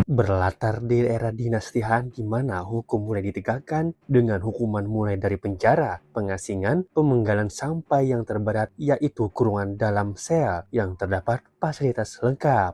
Berlatar di era dinasti Han di mana hukum mulai ditegakkan dengan hukuman mulai dari penjara, pengasingan, pemenggalan sampai yang terberat yaitu kurungan dalam sel yang terdapat fasilitas lengkap.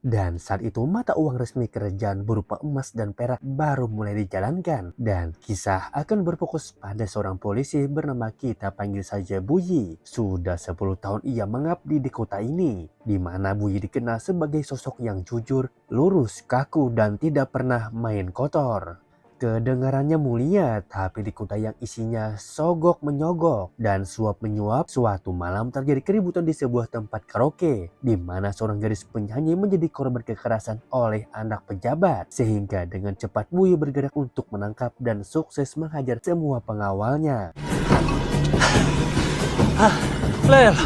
Dan saat itu mata uang resmi kerajaan berupa emas dan perak baru mulai dijalankan. Dan kisah akan berfokus pada seorang polisi bernama kita panggil saja Buyi. Sudah 10 tahun ia mengabdi di kota ini, di mana Buyi dikenal sebagai sosok yang jujur, lurus, kaku, dan tidak pernah main kotor. Kedengarannya mulia, tapi di kota yang isinya sogok menyogok dan suap menyuap, suatu malam terjadi keributan di sebuah tempat karaoke, di mana seorang gadis penyanyi menjadi korban kekerasan oleh anak pejabat. Sehingga dengan cepat Buyi bergerak untuk menangkap dan sukses menghajar semua pengawalnya. Lel.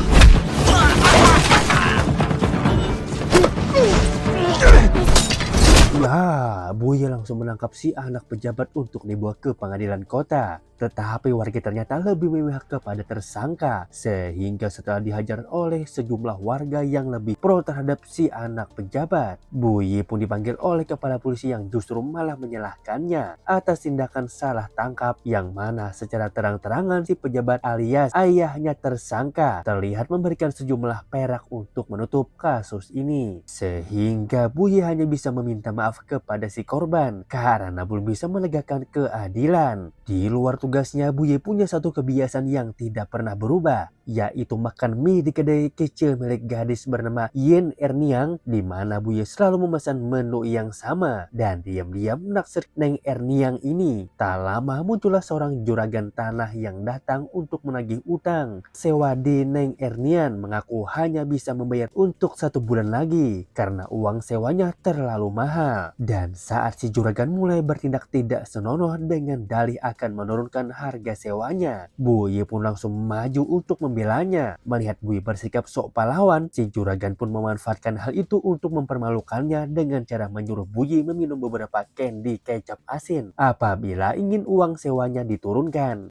Ya, Buya langsung menangkap si anak pejabat untuk dibawa ke pengadilan kota. Tetapi warga ternyata lebih memihak kepada tersangka. Sehingga setelah dihajar oleh sejumlah warga yang lebih pro terhadap si anak pejabat, Buyi pun dipanggil oleh kepala polisi yang justru malah menyalahkannya atas tindakan salah tangkap, yang mana secara terang-terangan si pejabat alias ayahnya tersangka terlihat memberikan sejumlah perak untuk menutup kasus ini. Sehingga Buyi hanya bisa meminta maaf kepada si korban karena belum bisa menegakkan keadilan. Di luar tugasnya, Buyi punya satu kebiasaan yang tidak pernah berubah, yaitu makan mie di kedai kecil milik gadis bernama Yen Erniang, di mana Buyi selalu memesan menu yang sama. Dan diam-diam naksir Neng Erniang ini. Tak lama muncullah seorang juragan tanah yang datang untuk menagih utang sewa di Neng Erniang, mengaku hanya bisa membayar untuk 1 bulan lagi karena uang sewanya terlalu mahal. Dan saat si juragan mulai bertindak tidak senonoh dengan dalih akan menurunkan harga sewanya, Buyi pun langsung maju untuk membelanya. Melihat Buyi bersikap sok pahlawan, si juragan pun memanfaatkan hal itu untuk mempermalukannya dengan cara menyuruh Buyi meminum beberapa candy kecap asin apabila ingin uang sewanya diturunkan.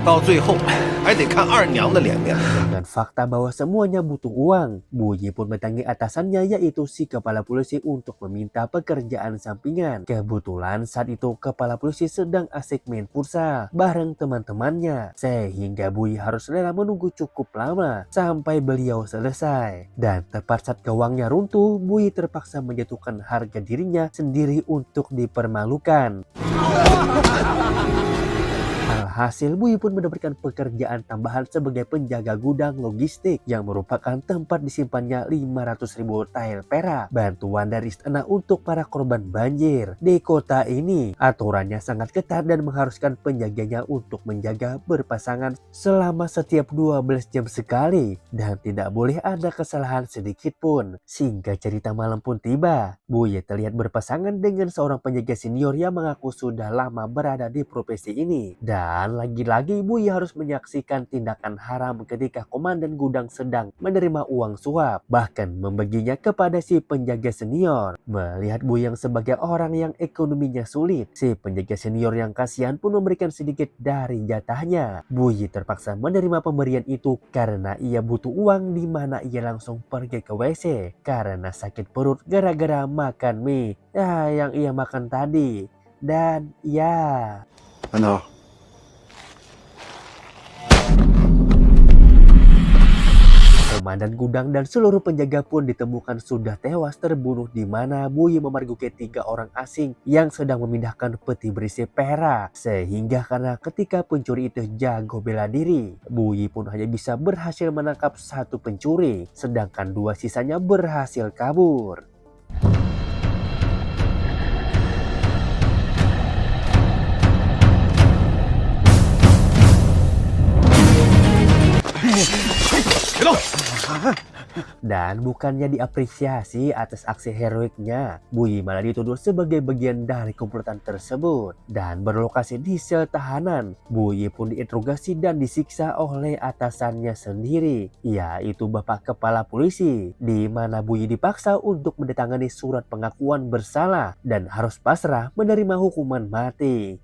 到最后还得看二娘的脸面。 Dan fakta bahwa semuanya butuh uang, Buyi pun mendatangi atasannya yaitu si kepala polisi untuk meminta pekerjaan sampingan. Kebetulan saat itu kepala polisi sedang asik main futsal bareng teman-temannya, sehingga Buyi harus rela menunggu cukup lama sampai beliau selesai. Dan tepat saat gawangnya runtuh, Buyi terpaksa menjatuhkan harga dirinya sendiri untuk dipermalukan. Alhasil Buyi pun mendapatkan pekerjaan tambahan sebagai penjaga gudang logistik yang merupakan tempat disimpannya 500.000 tael perak, bantuan dari istana untuk para korban banjir. Di kota ini aturannya sangat ketat dan mengharuskan penjaganya untuk menjaga berpasangan selama setiap 12 jam sekali dan tidak boleh ada kesalahan sedikit pun. Singkat cerita, malam pun tiba. Buyi terlihat berpasangan dengan seorang penjaga senior yang mengaku sudah lama berada di profesi ini. Dan lagi-lagi Buyi harus menyaksikan tindakan haram ketika komandan gudang sedang menerima uang suap, bahkan membaginya kepada si penjaga senior. Melihat Buyi yang sebagai orang yang ekonominya sulit, si penjaga senior yang kasihan pun memberikan sedikit dari jatahnya. Buyi terpaksa menerima pemberian itu karena ia butuh uang, di mana ia langsung pergi ke WC karena sakit perut gara-gara makan mie yang ia makan tadi. Dan ya, 馒头， komandan gudang dan seluruh penjaga pun ditemukan sudah tewas terbunuh, di mana Buyi memergoki 3 orang asing yang sedang memindahkan peti berisi perak. Sehingga karena ketika pencuri itu jago bela diri, Buyi pun hanya bisa berhasil menangkap 1 pencuri, sedangkan 2 sisanya berhasil kabur. Dan bukannya diapresiasi atas aksi heroiknya, Buyi malah dituduh sebagai bagian dari komplotan tersebut. Dan berlokasi di sel tahanan, Buyi pun diinterogasi dan disiksa oleh atasannya sendiri, yaitu Bapak Kepala Polisi, di mana Buyi dipaksa untuk mendatangani surat pengakuan bersalah dan harus pasrah menerima hukuman mati.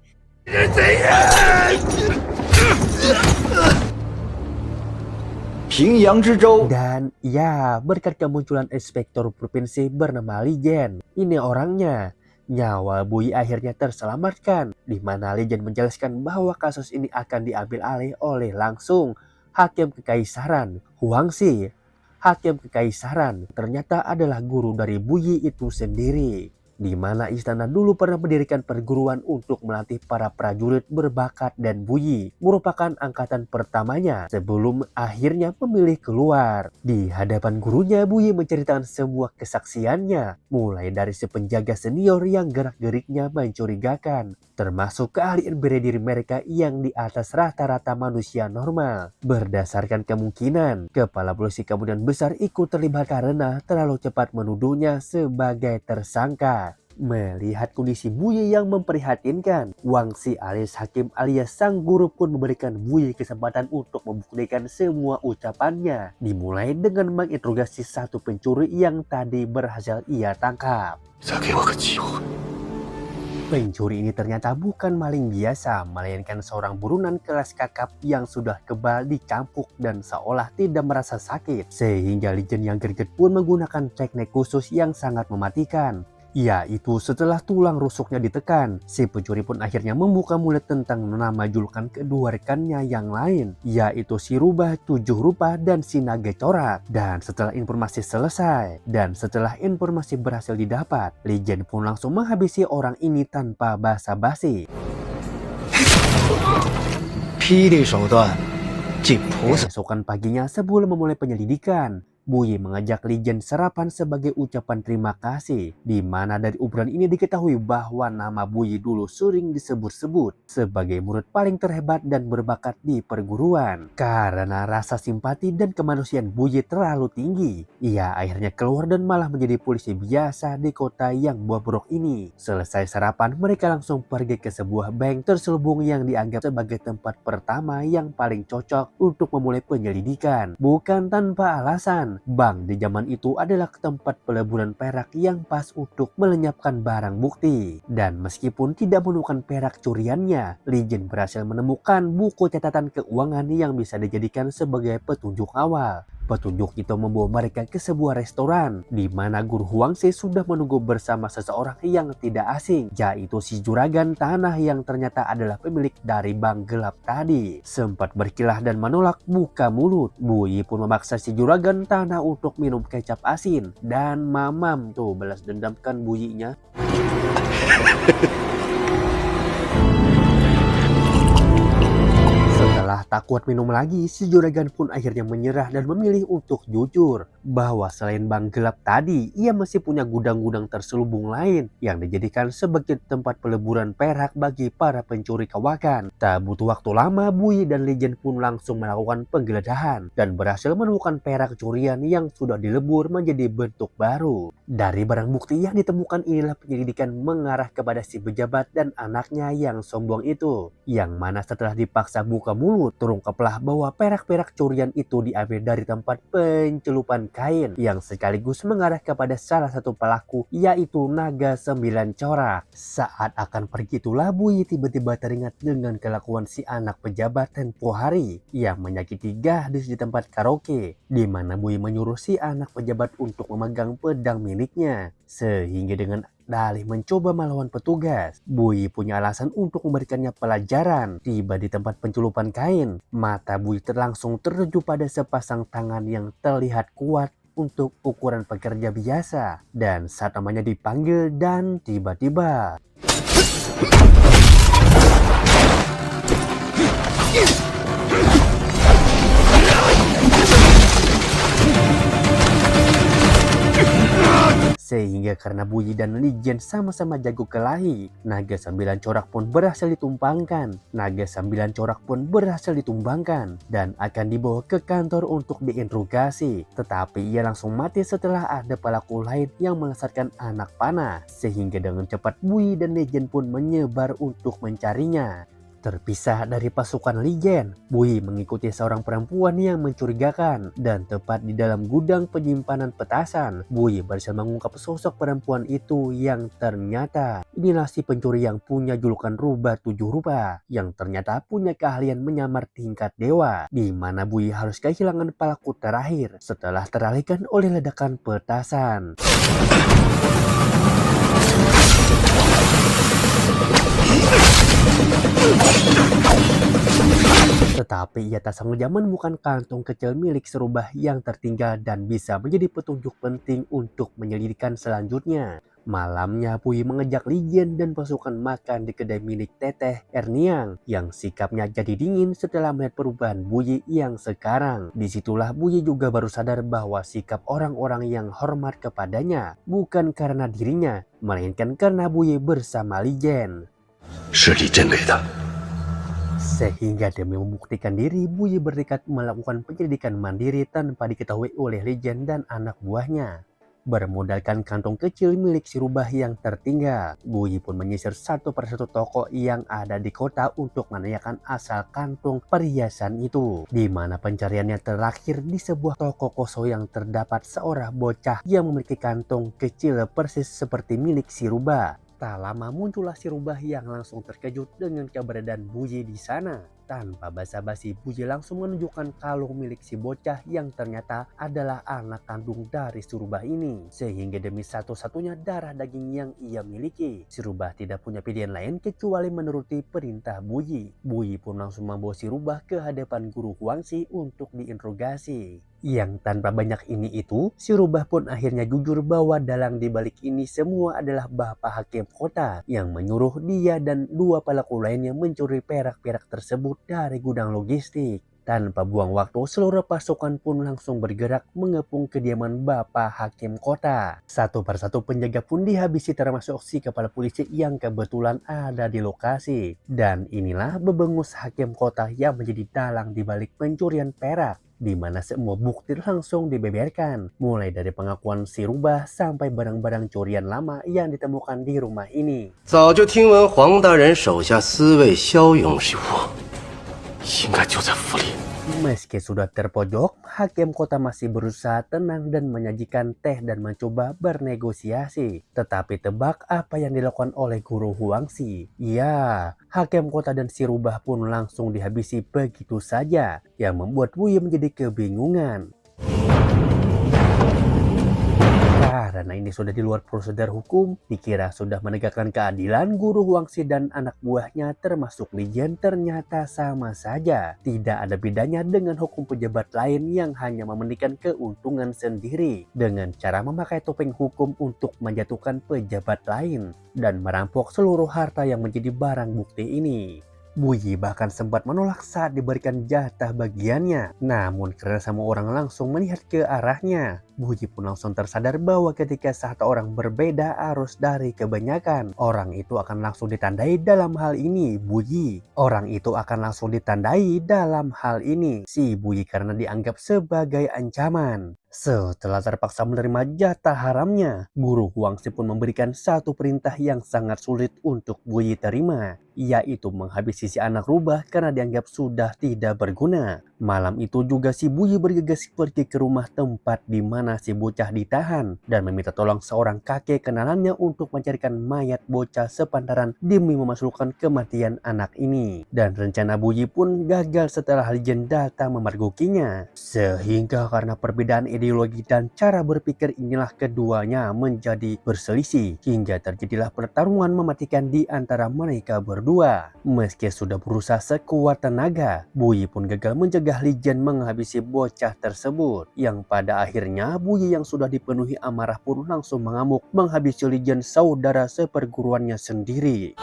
平阳之州。 Dan ya, berkat kemunculan inspektur provinsi bernama Li Jian, ini orangnya. Nyawa Bui akhirnya terselamatkan, di mana Li Jian menjelaskan bahwa kasus ini akan diambil alih oleh langsung Hakim Kekaisaran Huangxi. Hakim Kekaisaran ternyata adalah guru dari Bui itu sendiri, di mana istana dulu pernah mendirikan perguruan untuk melatih para prajurit berbakat, dan Bui merupakan angkatan pertamanya sebelum akhirnya memilih keluar. Di hadapan gurunya, Bui menceritakan semua kesaksiannya, mulai dari si penjaga senior yang gerak-geriknya mencurigakan, termasuk keahlian bela diri mereka yang di atas rata-rata manusia normal. Berdasarkan kemungkinan, kepala polisi kemudian besar ikut terlibat karena terlalu cepat menuduhnya sebagai tersangka. Melihat kondisi Bui yang memprihatinkan, Wangxi alias Hakim alias sang guru pun memberikan Bui kesempatan untuk membuktikan semua ucapannya, dimulai dengan menginterogasi satu pencuri yang tadi berhasil ia tangkap. 再给我个机会。 Pencuri ini ternyata bukan maling biasa, melainkan seorang buronan kelas kakap yang sudah kebal dicampuk dan seolah tidak merasa sakit, sehingga Li Jian yang greget pun menggunakan teknik khusus yang sangat mematikan. Yaitu setelah tulang rusuknya ditekan, si pencuri pun akhirnya membuka mulut tentang nama julukan kedua rekannya yang lain, yaitu si Rubah 7 Rupa dan si Naga Corak. Dan setelah informasi selesai, dan setelah informasi berhasil didapat, Li Jian pun langsung menghabisi orang ini tanpa basa-basi. 霹雳手段，尽菩萨。 Keesokan paginya sebelum memulai penyelidikan, Bui mengajak Li Jian sarapan sebagai ucapan terima kasih, di mana dari obrolan ini diketahui bahwa nama Bui dulu sering disebut-sebut sebagai murid paling terhebat dan berbakat di perguruan. Karena rasa simpati dan kemanusiaan Bui terlalu tinggi, ia akhirnya keluar dan malah menjadi polisi biasa di kota yang bobrok ini. Selesai sarapan, mereka langsung pergi ke sebuah bank terselubung yang dianggap sebagai tempat pertama yang paling cocok untuk memulai penyelidikan. Bukan tanpa alasan, bank di zaman itu adalah tempat peleburan perak yang pas untuk melenyapkan barang bukti. Dan meskipun tidak menemukan perak curiannya, Li Jian berhasil menemukan buku catatan keuangan yang bisa dijadikan sebagai petunjuk awal. Petunjuk itu membawa mereka ke sebuah restoran, di mana Guru Huangxi sudah menunggu bersama seseorang yang tidak asing, yaitu si juragan tanah yang ternyata adalah pemilik dari bank gelap tadi. Sempat berkilah dan menolak buka mulut, Bui pun memaksa si juragan tanah untuk minum kecap asin, dan mamam tuh balas dendamkan Buyinya. Setelah tak kuat minum lagi, si juragan pun akhirnya menyerah dan memilih untuk jujur bahwa selain bank gelap tadi, ia masih punya gudang-gudang terselubung lain yang dijadikan sebagai tempat peleburan perak bagi para pencuri kawakan. Tak butuh waktu lama, Bui dan Li Jian pun langsung melakukan penggeledahan dan berhasil menemukan perak curian yang sudah dilebur menjadi bentuk baru. Dari barang bukti yang ditemukan inilah penyelidikan mengarah kepada si pejabat dan anaknya yang sombong itu, yang mana setelah dipaksa buka mulut, terungkaplah bahwa perak-perak curian itu diambil dari tempat pencelupan kain yang sekaligus mengarah kepada salah satu pelaku, yaitu Naga 9 Corak. Saat akan pergi itulah Bui tiba-tiba teringat dengan kelakuan si anak pejabat tempo hari yang menyakiti gadis di tempat karaoke, di mana Bui menyuruh si anak pejabat untuk memegang pedang miliknya, sehingga dengan dalih mencoba melawan petugas, Bui punya alasan untuk memberikannya pelajaran. Tiba di tempat pencelupan kain, mata Bui langsung tertuju pada sepasang tangan yang terlihat kuat untuk ukuran pekerja biasa. Dan saat namanya dipanggil dan tiba-tiba sehingga karena Bui dan Li Jian sama-sama jago kelahi, Naga 9 Corak pun berhasil ditumpangkan. Naga 9 Corak pun berhasil ditumbangkan dan akan dibawa ke kantor untuk diinterogasi. Tetapi ia langsung mati setelah ada pelaku lain yang melesatkan anak panah, sehingga dengan cepat Bui dan Li Jian pun menyebar untuk mencarinya. Terpisah dari pasukan Lijen, Buyi mengikuti seorang perempuan yang mencurigakan dan tepat di dalam gudang penyimpanan petasan. Buyi berhasil mengungkap sosok perempuan itu yang ternyata inilah si pencuri yang punya julukan Rubah 7 Rupa, yang ternyata punya keahlian menyamar tingkat dewa, di mana Buyi harus kehilangan pelaku terakhir setelah teralihkan oleh ledakan petasan. Tetapi ia tak sengaja menemukan kantong kecil milik Serubah yang tertinggal dan bisa menjadi petunjuk penting untuk menyelidikkan selanjutnya. Malamnya Buyi mengajak Lijen dan pasukan makan di kedai milik Teteh Erniang yang sikapnya jadi dingin setelah melihat perubahan Buyi yang sekarang. Disitulah Buyi juga baru sadar bahwa sikap orang-orang yang hormat kepadanya bukan karena dirinya, melainkan karena Buyi bersama Lijen. Sehingga demi membuktikan diri, Buyi bertekad melakukan penyelidikan mandiri tanpa diketahui oleh Lijen dan anak buahnya. Bermodalkan kantong kecil milik si Rubah yang tertinggal, Buyi pun menyisir satu persatu toko yang ada di kota untuk menanyakan asal kantong perhiasan itu. Di mana pencariannya terakhir di sebuah toko kosong yang terdapat seorang bocah yang memiliki kantong kecil persis seperti milik si Rubah. Tak lama muncullah si Rubah yang langsung terkejut dengan keberadaan Buyi di sana. Tanpa basa-basi, Buyi langsung menunjukkan kalung milik si bocah yang ternyata adalah anak kandung dari si Rubah ini. Sehingga demi satu-satunya darah daging yang ia miliki, si Rubah tidak punya pilihan lain kecuali menuruti perintah Buyi. Buyi pun langsung membawa si Rubah ke hadapan Guru Huangxi untuk diinterogasi. Yang tanpa banyak ini itu, si Rubah pun akhirnya jujur bahwa dalang dibalik ini semua adalah Bapak Hakim Kota yang menyuruh dia dan dua pelaku lainnya mencuri perak-perak tersebut dari gudang logistik. Tanpa buang waktu, seluruh pasukan pun langsung bergerak mengepung kediaman Bapak Hakim Kota. Satu persatu penjaga pun dihabisi termasuk si kepala polisi yang kebetulan ada di lokasi. Dan inilah bebengus Hakim Kota yang menjadi dalang dibalik pencurian perak, di mana semua bukti langsung dibeberkan, mulai dari pengakuan si Rubah sampai barang-barang curian lama yang ditemukan di rumah ini. 早就听闻黄大人手下司卫骁勇是我，应该就在府里。 Meski sudah terpojok, Hakim Kota masih berusaha tenang dan menyajikan teh dan mencoba bernegosiasi. Tetapi tebak apa yang dilakukan oleh Guru Huangxi? Ya, Hakim Kota dan si Rubah pun langsung dihabisi begitu saja, yang membuat Buyi menjadi kebingungan. Karena ini sudah di luar prosedur hukum, dikira sudah menegakkan keadilan, Guru Huangxi dan anak buahnya termasuk Lijen ternyata sama saja. Tidak ada bedanya dengan hukum pejabat lain yang hanya mementingkan keuntungan sendiri dengan cara memakai topeng hukum untuk menjatuhkan pejabat lain dan merampok seluruh harta yang menjadi barang bukti ini. Buyi bahkan sempat menolak saat diberikan jatah bagiannya. Namun karena semua orang langsung melihat ke arahnya, Buyi pun langsung tersadar bahwa ketika satu orang berbeda arus dari kebanyakan, orang itu akan langsung ditandai dalam hal ini Buyi. Orang itu akan langsung ditandai dalam hal ini si Buyi karena dianggap sebagai ancaman. Setelah terpaksa menerima jatah haramnya, Guru Huangxi pun memberikan satu perintah yang sangat sulit untuk Buyi terima, yaitu menghabisi si anak Rubah karena dianggap sudah tidak berguna. Malam itu juga si Buyi bergegas pergi ke rumah tempat di mana si bocah ditahan dan meminta tolong seorang kakek kenalannya untuk mencarikan mayat bocah sepantaran demi memasukkan kematian anak ini. Dan rencana Buyi pun gagal setelah Lijen datang memergokinya. Sehingga karena perbedaan ideologi dan cara berpikir inilah keduanya menjadi berselisih hingga terjadilah pertarungan mematikan di antara mereka berdua. Meski sudah berusaha sekuat tenaga, Buyi pun gagal mencegah Lijen menghabisi bocah tersebut, yang pada akhirnya Buyi yang sudah dipenuhi amarah pun langsung mengamuk menghabisi Lijen, saudara seperguruannya sendiri.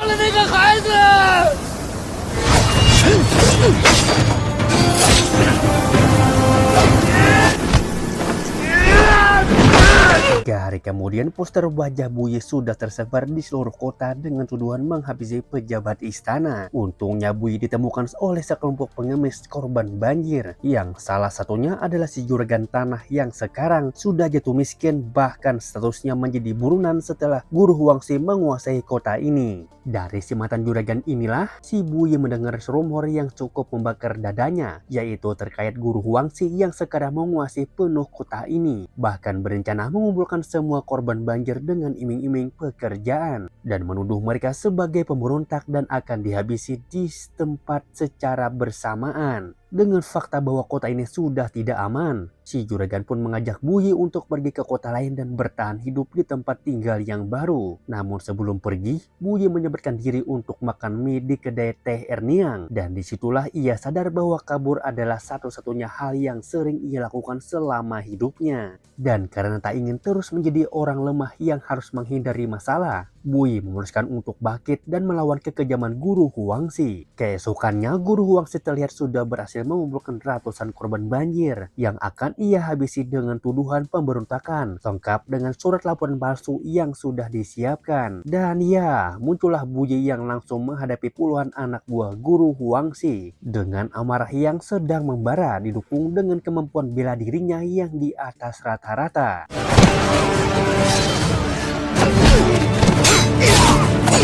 3 hari kemudian, poster wajah Buyi sudah tersebar di seluruh kota dengan tuduhan menghabisi pejabat istana. Untungnya Buyi ditemukan oleh sekelompok pengemis korban banjir, yang salah satunya adalah si juragan tanah yang sekarang sudah jatuh miskin, bahkan statusnya menjadi buronan setelah Guru Huangxi menguasai kota ini. Dari si mantan juragan inilah si Buyi mendengar rumor yang cukup membakar dadanya, yaitu terkait Guru Huangxi yang sekarang menguasai penuh kota ini, bahkan berencana mengumpulkan semua korban banjir dengan iming-iming pekerjaan dan menuduh mereka sebagai pemberontak dan akan dihabisi di tempat secara bersamaan. Dengan fakta bahwa kota ini sudah tidak aman, si juragan pun mengajak Buyi untuk pergi ke kota lain dan bertahan hidup di tempat tinggal yang baru. Namun sebelum pergi, Buyi menyempatkan diri untuk makan mie di kedai teh Erniang, dan disitulah ia sadar bahwa kabur adalah satu-satunya hal yang sering ia lakukan selama hidupnya. Dan karena tak ingin terus menjadi orang lemah yang harus menghindari masalah, Buyi memutuskan untuk bangkit dan melawan kekejaman Guru Huangxi. Keesokannya, Guru Huangxi terlihat sudah berhasil mengumpulkan ratusan korban banjir yang akan ia habisi dengan tuduhan pemberontakan, lengkap dengan surat laporan palsu yang sudah disiapkan. Dan ya, muncullah Buyi yang langsung menghadapi puluhan anak buah Guru Huangxi dengan amarah yang sedang membara, didukung dengan kemampuan bela dirinya yang di atas rata-rata.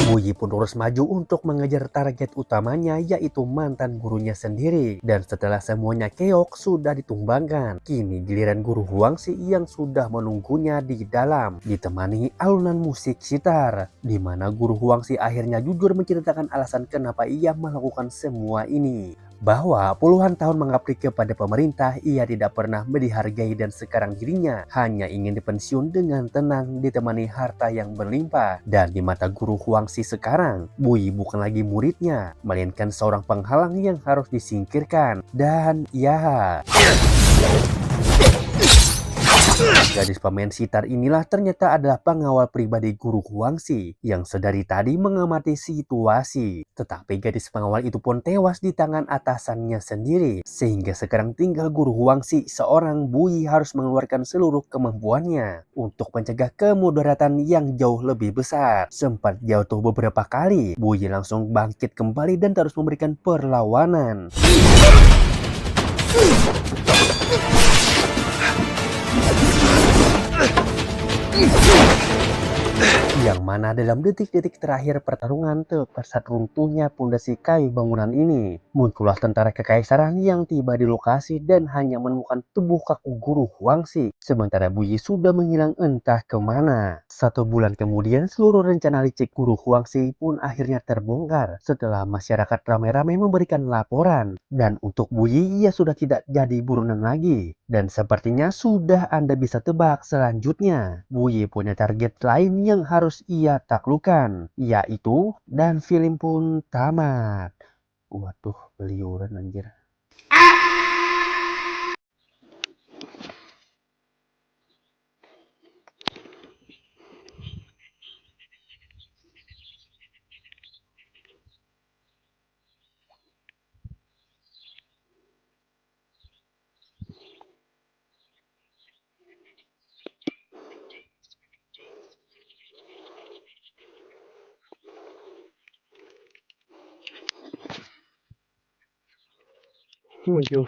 Buyi pun terus maju untuk mengejar target utamanya, yaitu mantan gurunya sendiri. Dan setelah semuanya keok sudah ditumbangkan, kini giliran Guru Huangxi yang sudah menunggunya di dalam, ditemani alunan musik sitar, di mana Guru Huangxi akhirnya jujur menceritakan alasan kenapa ia melakukan semua ini. Bahwa puluhan tahun mengabdi kepada pemerintah, ia tidak pernah dihargai dan sekarang dirinya hanya ingin dipensiun dengan tenang ditemani harta yang berlimpah. Dan di mata Guru Huangxi sekarang, Buyi bukan lagi muridnya, melainkan seorang penghalang yang harus disingkirkan. Dan ya, gadis pemain sitar inilah ternyata adalah pengawal pribadi Guru Huangxi yang sedari tadi mengamati situasi. Tetapi gadis pengawal itu pun tewas di tangan atasannya sendiri. Sehingga sekarang tinggal Guru Huangxi, seorang Buyi harus mengeluarkan seluruh kemampuannya untuk mencegah kemudaratan yang jauh lebih besar. Sempat jatuh beberapa kali, Buyi langsung bangkit kembali dan terus memberikan perlawanan. Yang mana dalam detik-detik terakhir pertarungan, tepat saat runtuhnya pondasi kayu bangunan ini, muncullah tentara kekaisaran yang tiba di lokasi dan hanya menemukan tubuh kaku Guru Huangxi, sementara Buyi sudah menghilang entah kemana. 1 bulan kemudian, seluruh rencana licik Guru Huangxi pun akhirnya terbongkar setelah masyarakat ramai-ramai memberikan laporan. Dan untuk Buyi, ia sudah tidak jadi buronan lagi. Dan sepertinya sudah Anda bisa tebak selanjutnya, Buyi punya target lain yang harus ia taklukkan, yaitu, dan film pun tamat. Waduh, beliuran anjir. Waduh.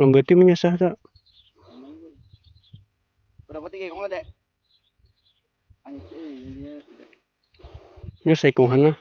Berarti menyesal tak? Berapa tinggi kau ada? Nyesai kung hana.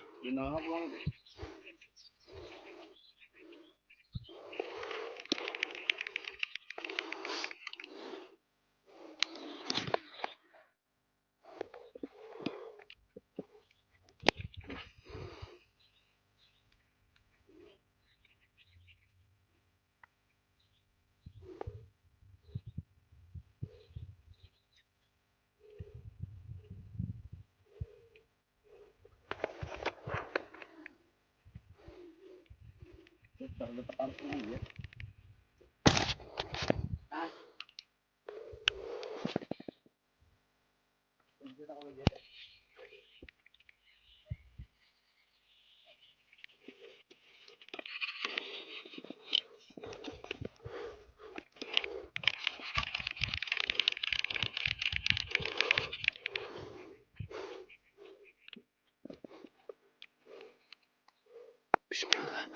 Bismillah.